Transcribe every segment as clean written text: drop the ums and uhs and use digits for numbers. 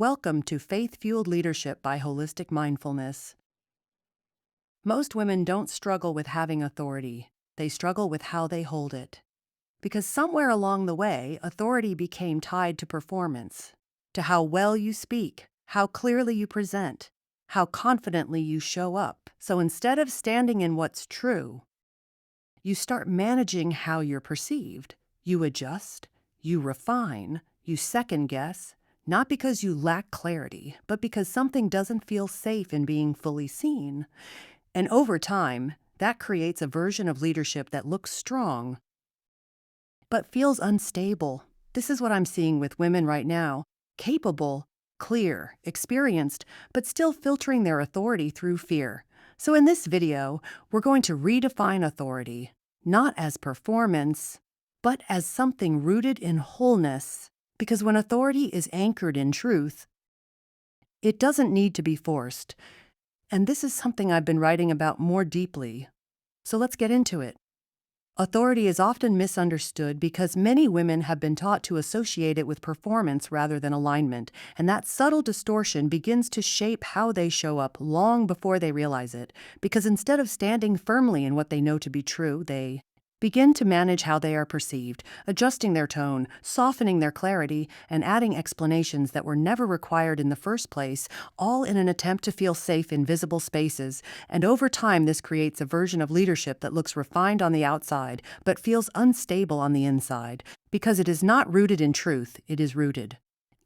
Welcome to Faith-Fueled Leadership by Holistic Mindfulness. Most women don't struggle with having authority. They struggle with how they hold it. Because somewhere along the way, authority became tied to performance, to how well you speak, how clearly you present, how confidently you show up. So instead of standing in what's true, you start managing how you're perceived. You adjust, you refine, you second guess, not because you lack clarity, but because something doesn't feel safe in being fully seen. And over time, that creates a version of leadership that looks strong, but feels unstable. This is what I'm seeing with women right now: capable, clear, experienced, but still filtering their authority through fear. So in this video, we're going to redefine authority, not as performance, but as something rooted in wholeness. Because when authority is anchored in truth, it doesn't need to be forced. And this is something I've been writing about more deeply. So let's get into it. Authority is often misunderstood because many women have been taught to associate it with performance rather than alignment, and that subtle distortion begins to shape how they show up long before they realize it, because instead of standing firmly in what they know to be true, they begin to manage how they are perceived, adjusting their tone, softening their clarity, and adding explanations that were never required in the first place, all in an attempt to feel safe in visible spaces. And over time, this creates a version of leadership that looks refined on the outside, but feels unstable on the inside, because it is not rooted in truth, it is rooted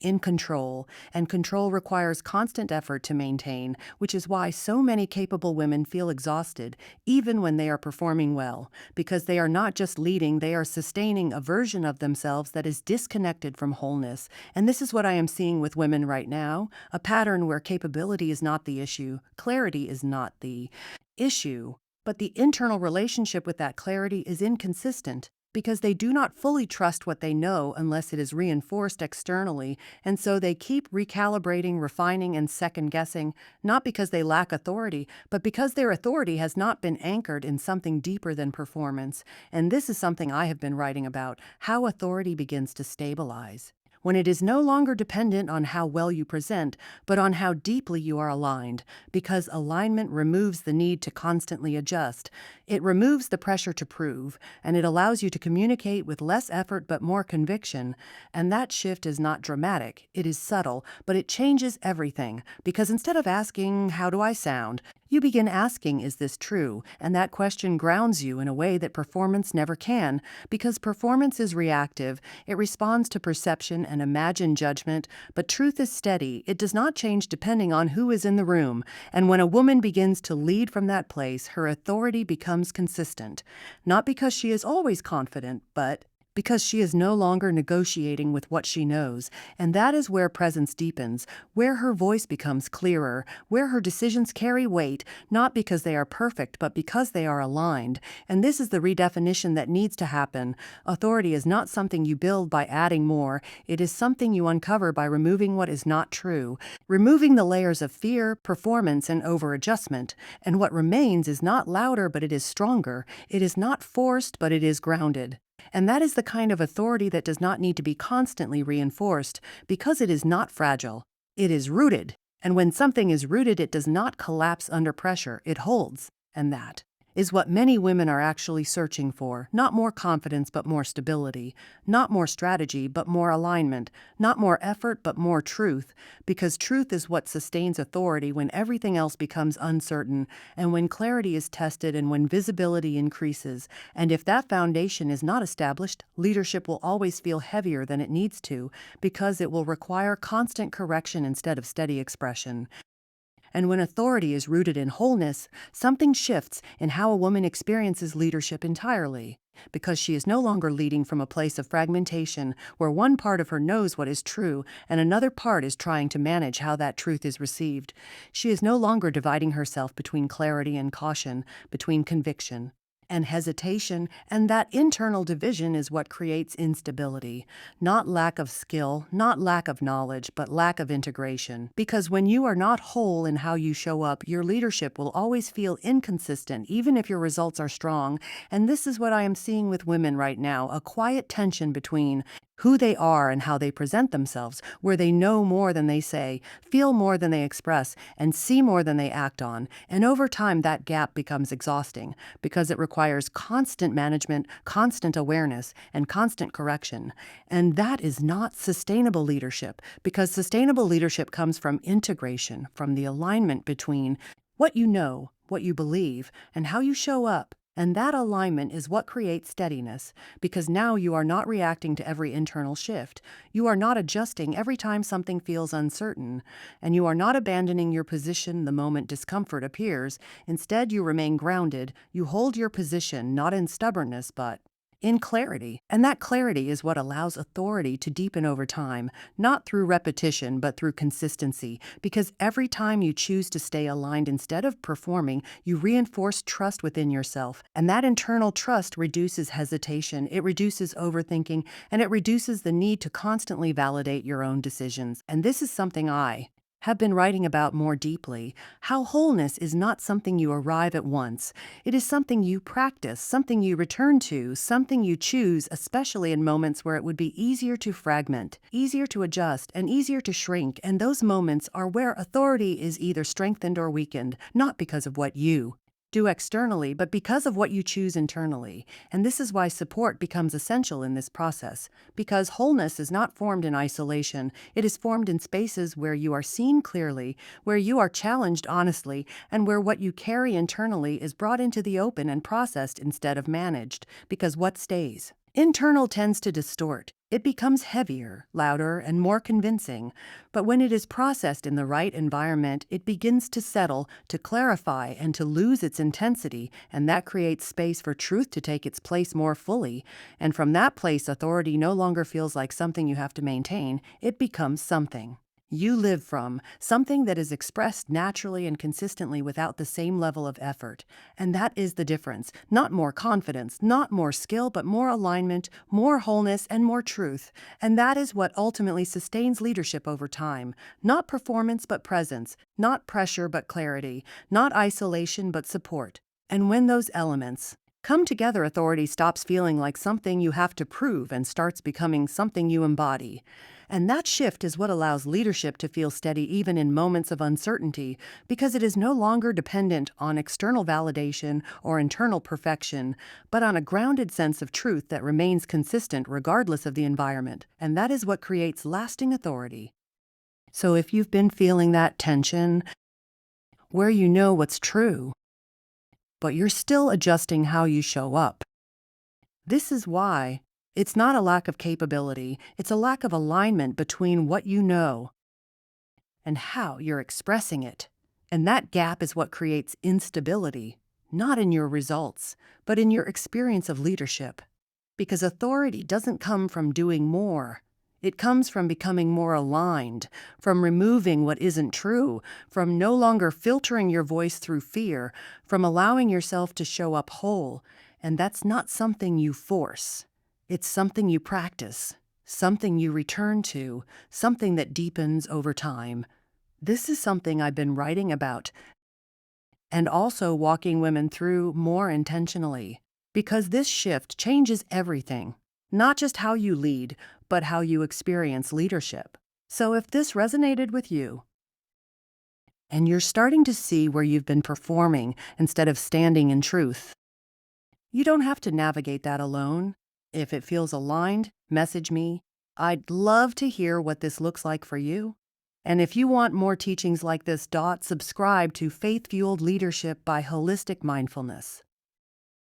in control, and control requires constant effort to maintain, which is why so many capable women feel exhausted, even when they are performing well, because they are not just leading, they are sustaining a version of themselves that is disconnected from wholeness. And this is what I am seeing with women right now, a pattern where capability is not the issue, clarity is not the issue, but the internal relationship with that clarity is inconsistent, because they do not fully trust what they know unless it is reinforced externally, and so they keep recalibrating, refining, and second-guessing, not because they lack authority, but because their authority has not been anchored in something deeper than performance. And this is something I have been writing about: how authority begins to stabilize when it is no longer dependent on how well you present, but on how deeply you are aligned, because alignment removes the need to constantly adjust. It removes the pressure to prove, and it allows you to communicate with less effort but more conviction. And that shift is not dramatic, it is subtle, but it changes everything, because instead of asking, "How do I sound?" you begin asking, "Is this true?" And that question grounds you in a way that performance never can, because performance is reactive. It responds to perception and imagined judgment, but truth is steady. It does not change depending on who is in the room. And when a woman begins to lead from that place, her authority becomes consistent, not because she is always confident, but because she is no longer negotiating with what she knows. And that is where presence deepens, where her voice becomes clearer, where her decisions carry weight, not because they are perfect, but because they are aligned. And this is the redefinition that needs to happen. Authority is not something you build by adding more. It is something you uncover by removing what is not true, removing the layers of fear, performance, and over-adjustment. And what remains is not louder, but it is stronger. It is not forced, but it is grounded. And that is the kind of authority that does not need to be constantly reinforced, because it is not fragile. It is rooted. And when something is rooted, it does not collapse under pressure, it holds. And that is what many women are actually searching for: not more confidence, but more stability; not more strategy, but more alignment; not more effort, but more truth, because truth is what sustains authority when everything else becomes uncertain, and when clarity is tested, and when visibility increases. And if that foundation is not established, leadership will always feel heavier than it needs to, because it will require constant correction instead of steady expression. And when authority is rooted in wholeness, something shifts in how a woman experiences leadership entirely, because she is no longer leading from a place of fragmentation, where one part of her knows what is true and another part is trying to manage how that truth is received. She is no longer dividing herself between clarity and caution, between conviction and hesitation, and that internal division is what creates instability. Not lack of skill, not lack of knowledge, but lack of integration. Because when you are not whole in how you show up, your leadership will always feel inconsistent, even if your results are strong. And this is what I am seeing with women right now: a quiet tension between who they are and how they present themselves, where they know more than they say, feel more than they express, and see more than they act on. And over time, that gap becomes exhausting because it requires constant management, constant awareness, and constant correction. And that is not sustainable leadership, because sustainable leadership comes from integration, from the alignment between what you know, what you believe, and how you show up. And that alignment is what creates steadiness, because now you are not reacting to every internal shift. You are not adjusting every time something feels uncertain, and you are not abandoning your position the moment discomfort appears. Instead, you remain grounded. You hold your position not in stubbornness, but in clarity. And that clarity is what allows authority to deepen over time, not through repetition, but through consistency. Because every time you choose to stay aligned instead of performing, you reinforce trust within yourself. And that internal trust reduces hesitation, it reduces overthinking, and it reduces the need to constantly validate your own decisions. And this is something I have been writing about more deeply, how wholeness is not something you arrive at once. It is something you practice, something you return to, something you choose, especially in moments where it would be easier to fragment, easier to adjust, and easier to shrink. And those moments are where authority is either strengthened or weakened, not because of what you do externally, but because of what you choose internally. And this is why support becomes essential in this process, because wholeness is not formed in isolation. It is formed in spaces where you are seen clearly, where you are challenged honestly, and where what you carry internally is brought into the open and processed instead of managed, because what stays internal tends to distort. It becomes heavier, louder, and more convincing. But when it is processed in the right environment, it begins to settle, to clarify, and to lose its intensity, and that creates space for truth to take its place more fully. And from that place, authority no longer feels like something you have to maintain. It becomes something you live from, something that is expressed naturally and consistently without the same level of effort. And that is the difference. Not more confidence, not more skill, but more alignment, more wholeness, and more truth. And that is what ultimately sustains leadership over time. Not performance, but presence. Not pressure, but clarity. Not isolation, but support. And when those elements come together, authority stops feeling like something you have to prove and starts becoming something you embody. And that shift is what allows leadership to feel steady even in moments of uncertainty, because it is no longer dependent on external validation or internal perfection, but on a grounded sense of truth that remains consistent regardless of the environment. And that is what creates lasting authority. So if you've been feeling that tension, where you know what's true, but you're still adjusting how you show up, this is why. It's not a lack of capability, it's a lack of alignment between what you know and how you're expressing it. And that gap is what creates instability, not in your results, but in your experience of leadership. Because authority doesn't come from doing more. It comes from becoming more aligned, from removing what isn't true, from no longer filtering your voice through fear, from allowing yourself to show up whole. And that's not something you force. It's something you practice, something you return to, something that deepens over time. This is something I've been writing about and also walking women through more intentionally, because this shift changes everything, not just how you lead, but how you experience leadership. So if this resonated with you, and you're starting to see where you've been performing instead of standing in truth, you don't have to navigate that alone. If it feels aligned, message me. I'd love to hear what this looks like for you. And if you want more teachings like this, subscribe to Faith Fueled Leadership by Holistic Mindfulness.